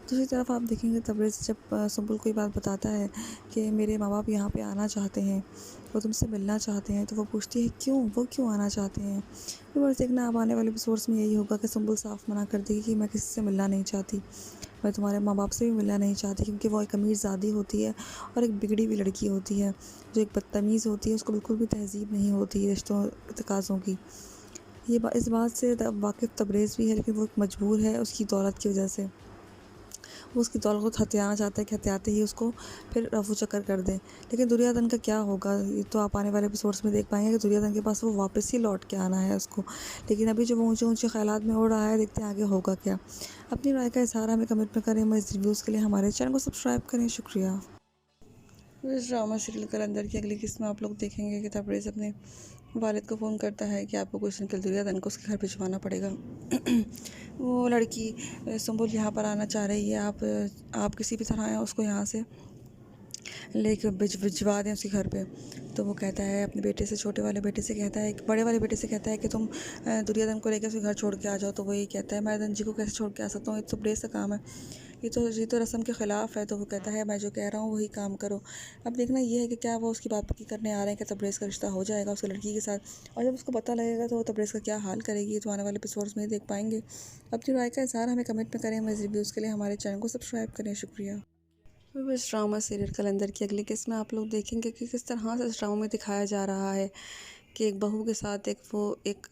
दूसरी तरफ आप देखेंगे तब्रेज़ जब सुंबुल कोई बात बताता है कि मेरे माँ बाप यहाँ पे आना चाहते हैं, वो तुमसे मिलना चाहते हैं, तो वो पूछती है क्यों, वो क्यों आना चाहते हैं। फिर बस देखना अब आने वाले एपिसोड्स में यही होगा कि सुंबुल साफ मना कर देगी कि मैं किसी से मिलना नहीं चाहती, मैं तुम्हारे माँ बाप से भी मिलना नहीं चाहती, क्योंकि वो एक अमीरज़ादी होती है और एक बिगड़ी हुई लड़की होती है जो एक बदतमीज़ होती है। उसको बिल्कुल भी तहज़ीब नहीं होती रिश्तों तकाज़ों की। इस बात से वाकिफ़ तब्रेज़ भी है, लेकिन वो मजबूर है उसकी दौलत की वजह से। वो उसकी दौलत को हथियाना चाहता है कि हथियाते ही उसको फिर रफू चक्कर कर दें। लेकिन दुर्योधन का क्या होगा, ये तो आप आने वाले एपिसोड्स में देख पाएंगे कि दुर्योधन के पास वो वापस ही लौट के आना है उसको। लेकिन अभी जो वो ऊंचे ऊंचे ख्यालात में उड़ रहा है, देखते हैं आगे होगा क्या। अपनी राय का इज़हार हमें कमेंट में करें। मैं इस रिव्यूज़ के लिए हमारे चैनल को सब्सक्राइब करें। शुक्रिया। इस ड्रामा सीरियल कलंदर की अगली किस्त में आप लोग देखेंगे कि तबरेज़ अपने वालिद को फ़ोन करता है कि आपको कुछ दिन के लिए दुर्योधन को उसके घर भिजवाना पड़ेगा। वो लड़की सुंबुल यहाँ पर आना चाह रही है, आप किसी भी तरह उसको यहाँ से लेके भिजवा दें उसके घर पे। तो वो कहता है अपने बेटे से, छोटे वाले बेटे से कहता है, बड़े वाले बेटे से कहता है कि तुम दुर्योधन को लेकर उसके घर छोड़ के आ जाओ। तो वो ये कहता है, मैं रंजी को कैसे छोड़ के आ सकता हूँ, ये तो प्रेस का काम है, ये तो रस्म के ख़िलाफ़ है। तो वो कहता है मैं जो कह रहा हूँ वही काम करो। अब देखना ये है कि क्या वो उसकी बात की करने आ रहे हैं कि तबरेज़ का रिश्ता हो जाएगा उसकी लड़की के साथ, और जब उसको पता लगेगा तो वो तबरेज़ का क्या हाल करेगी, ये तो आने वाले एपिसोड्स में ही देख पाएंगे। अपनी राय का इज़हार हमें कमेंट में करें। मेरे रिव्यूज़ के लिए हमारे चैनल को सब्सक्राइब करें। शुक्रिया। इस ड्रामा सीरियल कलंदर की अगली किस्त में आप लोग देखेंगे कि किस तरह से इस ड्रामा में दिखाया जा रहा है कि एक बहू के साथ एक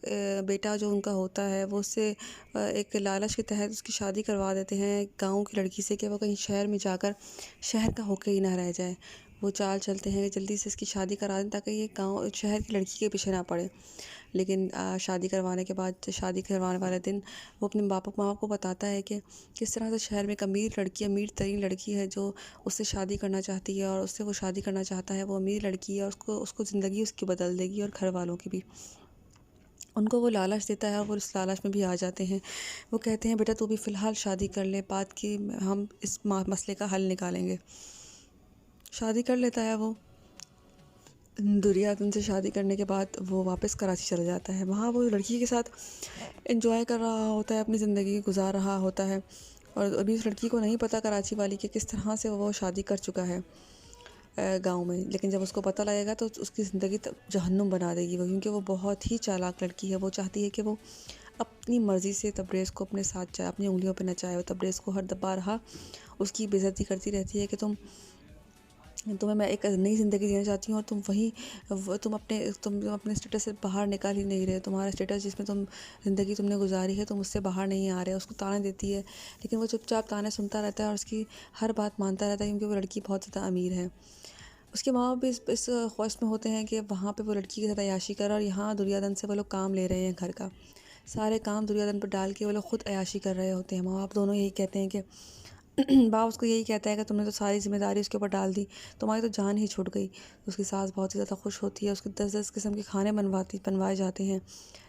बेटा जो उनका होता है वो उससे एक लालच के तहत उसकी शादी करवा देते हैं गांव की लड़की से कि वो कहीं शहर में जाकर शहर का होकर ही ना रह जाए। वो चाल चलते हैं कि जल्दी से इसकी शादी करा दें ताकि ये गांव शहर की लड़की के पीछे ना पड़े। लेकिन शादी करवाने के बाद, शादी करवाने वाले दिन वो अपने माँ बाप को बताता है कि किस तरह से शहर में एक अमीर तरीन लड़की है जो उससे शादी करना चाहती है, और उससे वो शादी करना चाहता है। वो अमीर लड़की है और उसको ज़िंदगी उसकी बदल देगी और घर वालों की भी। उनको वो लालच देता है और वो इस लालच में भी आ जाते हैं। वो कहते हैं बेटा तू भी फ़िलहाल शादी कर ले, बाद की हम इस मसले का हल निकालेंगे। शादी कर लेता है वो। दुर्योधन से शादी करने के बाद वो वापस कराची चला जाता है। वहाँ वो लड़की के साथ एंजॉय कर रहा होता है, अपनी ज़िंदगी गुजार रहा होता है, और अभी उस लड़की को नहीं पता कराची वाली कि किस तरह से वो शादी कर चुका है गांव में। लेकिन जब उसको पता लगेगा तो उसकी ज़िंदगी जहन्नुम बना देगी वो, क्योंकि वो बहुत ही चालाक लड़की है। वो चाहती है कि वो अपनी मर्ज़ी से तबरेज़ को अपने साथ चाहे, अपनी उंगलियों पे नचाए। वो तबरेज़ को हर दबा रहा उसकी बेइज्जती करती रहती है कि तुम्हें मैं एक नई ज़िंदगी देना चाहती हूँ और तुम अपने स्टेटस से बाहर निकाल ही नहीं रहे। तुम्हारा स्टेटस जिसमें ज़िंदगी तुमने गुजारी है, तुम उससे बाहर नहीं आ रहे। उसको ताने देती है, लेकिन वो चुपचाप ताने सुनता रहता है और उसकी हर बात मानता रहता है, क्योंकि वो लड़की बहुत ज़्यादा अमीर है। उसके माँ बाप भी इस ख्वाहिश में होते हैं कि वहाँ पे वो लड़की के साथ अय्याशी करे, और यहाँ दुर्योधन से वो लोग काम ले रहे हैं घर का। सारे काम दुर्योधन पर डाल के वो लोग खुद अय्याशी कर रहे होते हैं। माँ बाप दोनों यही कहते हैं कि बाप उसको यही कहता है कि तुमने तो सारी जिम्मेदारी उसके ऊपर डाल दी, तुम्हारी तो जान ही छूट गई। तो उसकी सास बहुत ही ज़्यादा खुश होती है, उसके 10-10 किस्म के खाने बनवाए जाते हैं।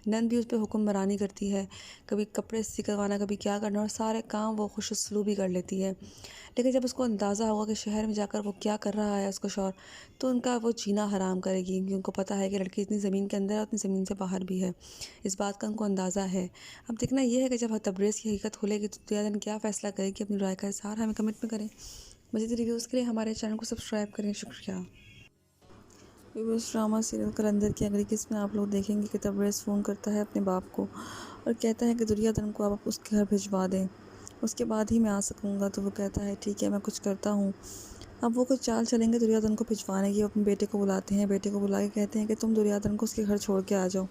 नंद भी उस पर हुक्मरानी करती है, कभी कपड़े इस्त्री करवाना, कभी क्या करना, और सारे काम वो खुश उसलूबी कर लेती है। लेकिन जब उसको अंदाज़ा होगा कि शहर में जाकर वो क्या कर रहा है उसका शौहर, तो उनका वो जीना हराम करेगी, क्योंकि उनको पता है कि लड़की इतनी ज़मीन के अंदर है, उतनी ज़मीन से बाहर भी है। इस बात का उनको अंदाज़ा है। अब देखना ये है कि जब तबरेज़ की हकीकत खुलेगी तो दुर्योधन क्या फ़ैसला करेगी। अपनी राय का इज़हार हमें कमेंट में करें। मज़ीद रिव्यूज़ के लिए हमारे चैनल को सब्सक्राइब करें। शुक्रिया। इस ड्रामा सीरियल कलंदर की अगली किस्त में आप लोग देखेंगे कि तबरेज़ फ़ोन करता है अपने बाप को और कहता है कि दुर्योधन को आप उसके घर भिजवा दें, उसके बाद ही मैं आ सकूँगा। तो वो कहता है ठीक है, मैं कुछ करता हूँ। अब वो कुछ चाल चलेंगे दुर्योधन को भिजवाने की। वो अपने बेटे को बुलाते हैं, बेटे को बुला के कहते हैं कि तुम दुर्योधन को उसके घर छोड़ के आ जाओ।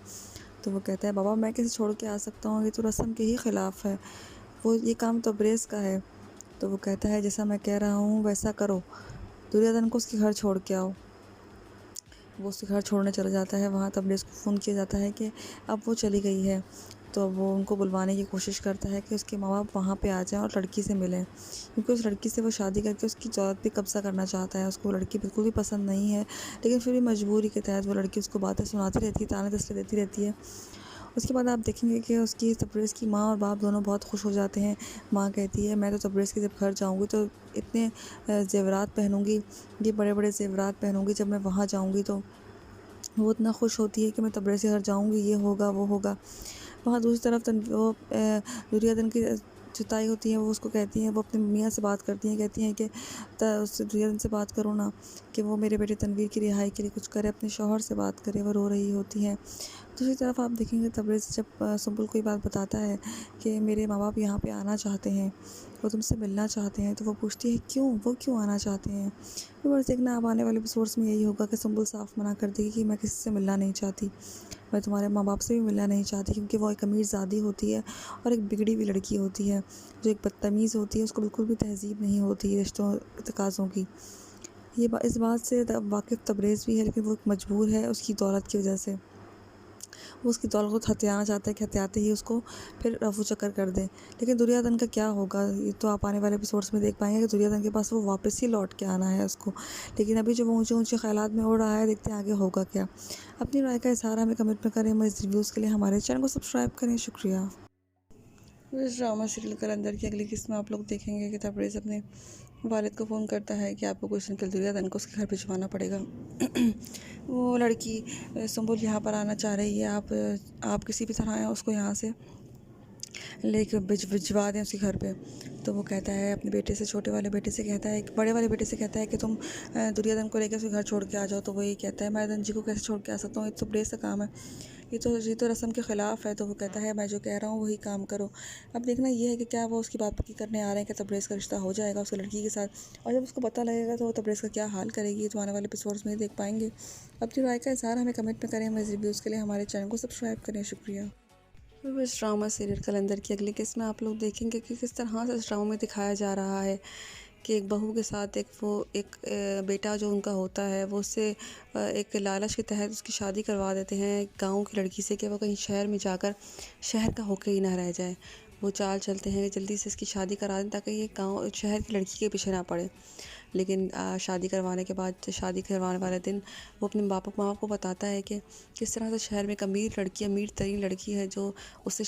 तो वो कहता है बाबा मैं कैसे छोड़ के आ सकता हूँ, ये तो रस्म के ही ख़िलाफ़ है, वो ये काम तबरेज़ का है। तो वो कहता है जैसा मैं कह रहा हूँ वैसा करो, दुर्योधन को उसके घर छोड़ के आओ। वो उसके घर छोड़ने चला जाता है। वहाँ तबरेज़ को फ़ोन किया जाता है कि अब वो चली गई है। तो वो उनको बुलवाने की कोशिश करता है कि उसके माँ बाप वहाँ पे आ जाएं और लड़की से मिलें, क्योंकि उस लड़की से वो शादी करके उसकी दौलत पे कब्ज़ा करना चाहता है। उसको वो लड़की बिल्कुल भी पसंद नहीं है, लेकिन फिर भी मजबूरी के तहत वो लड़की उसको बातें सुनाती रहती है, ताने तसले देती रहती है। उसके बाद आप देखेंगे कि उसकी तबरेज़ की माँ और बाप दोनों बहुत खुश हो जाते हैं। माँ कहती है मैं तो तबरेज़ के जब घर जाऊँगी तो इतने ज़ेवरात पहनूँगी, ये बड़े बड़े ज़ेवरात पहनूँगी, जब मैं वहाँ जाऊँगी तो वो इतना खुश होती है कि मैं तबरेज़ के घर जाऊँगी, ये होगा वो होगा। वहाँ दूसरी तरफ दुर्योधन की जुताई होती है। वो उसको कहती हैं, वो अपने मियाँ से बात करती हैं, कहती हैं कि उससे दुर्योधन से बात करो ना, कि वो मेरे बेटे तनवीर की रिहाई के लिए कुछ करे, अपने शौहर से बात करे। वो रो रही होती हैं। दूसरी तरफ आप देखेंगे तबरेज़ जब सुंबुल को ये बात बताता है कि मेरे माँ बाप यहाँ पे आना चाहते हैं, वो तुमसे मिलना चाहते हैं, तो वो पूछती है क्यों, वो क्यों आना चाहते हैं। तो बस देखना अब आने वाले एपिसोड्स में यही होगा कि सुंबुल साफ मना कर देगी कि मैं किसी से मिलना नहीं चाहती। मैं तुम्हारे माँ बाप से भी मिलना नहीं चाहती, क्योंकि वो एक अमीरज़ादी होती है और एक बिगड़ी हुई लड़की होती है, जो एक बदतमीज़ होती है, उसको बिल्कुल भी तहज़ीब नहीं होती रिश्तों तकाज़ों की। इस बात से वाकिफ़ तबरेज़ भी है, लेकिन वो मजबूर है उसकी दौलत की वजह से। वो उसकी दौलत को हथियाना चाहता है कि हथियाते ही उसको फिर रफू चक्कर कर दें। लेकिन दुर्योधन का क्या होगा, ये तो आप आने वाले एपिसोड्स में देख पाएंगे कि दुर्योधन के पास वो वापस ही लौट के आना है उसको। लेकिन अभी जो वो ऊंचे ऊंचे ख्यालात में उड़ रहा है, देखते हैं आगे होगा क्या। अपनी राय का इज़हार हमें कमेंट में करें। इस रिव्यूज़ के लिए हमारे चैनल को सब्सक्राइब करें। शुक्रिया। इस ड्रामा सीरियल कलंदर की अगली किस्त में आप लोग देखेंगे कि तबरेज़ अपने वालिद को फ़ोन करता है कि आपको कुछ दिन के लिए दुर्योधन को उसके घर भिजवाना पड़ेगा। वो लड़की सुंबुल यहाँ पर आना चाह रही है, आप किसी भी तरह उसको यहाँ से लेके भिजवा दें उसके घर पे। तो वो कहता है अपने बेटे से, छोटे वाले बेटे से कहता है, बड़े वाले बेटे से कहता है कि तुम दुर्योधन को लेकर उसके घर छोड़ के आ जाओ। तो वो ये कहता है, मैं जी को कैसे छोड़ के आ सकता हूँ, ये तो तबरेज़ का काम है, ये तो रस्म के ख़िलाफ़ है। तो वो कहता है, मैं जो कह रहा हूँ वही काम करो। अब देखना ये है कि क्या वो उसकी बात पक्की करने आ रहे हैं कि तबरेज़ का रिश्ता हो जाएगा उसकी लड़की के साथ, और जब उसको पता लगेगा तो वो तबरेज़ का क्या हाल करेगी, तो आने वाले एपिसोड्स में ही देख पाएंगे। अपनी राय का इज़हार हमें कमेंट में करें। मेरे रिव्यूज़ के लिए हमारे चैनल को सब्सक्राइब करें। शुक्रिया। तो इस ड्रामा सीरियल कलंदर की अगली किस्त में आप लोग देखेंगे कि किस तरह से इस ड्रामा में दिखाया जा रहा है कि एक बहू के साथ एक बेटा जो उनका होता है, वो उससे एक लालच के तहत उसकी शादी करवा देते हैं गांव की लड़की से, कि वो कहीं शहर में जाकर शहर का होके ही ना रह जाए। वो चाल चलते हैं कि जल्दी से इसकी शादी करा दें ताकि ये गांव शहर की लड़की के पीछे ना पड़े। लेकिन शादी करवाने के बाद, शादी करवाने वाले दिन, वो अपने माँ बाप को बताता है कि किस तरह से शहर में एक अमीर तरीन लड़की है जो उससे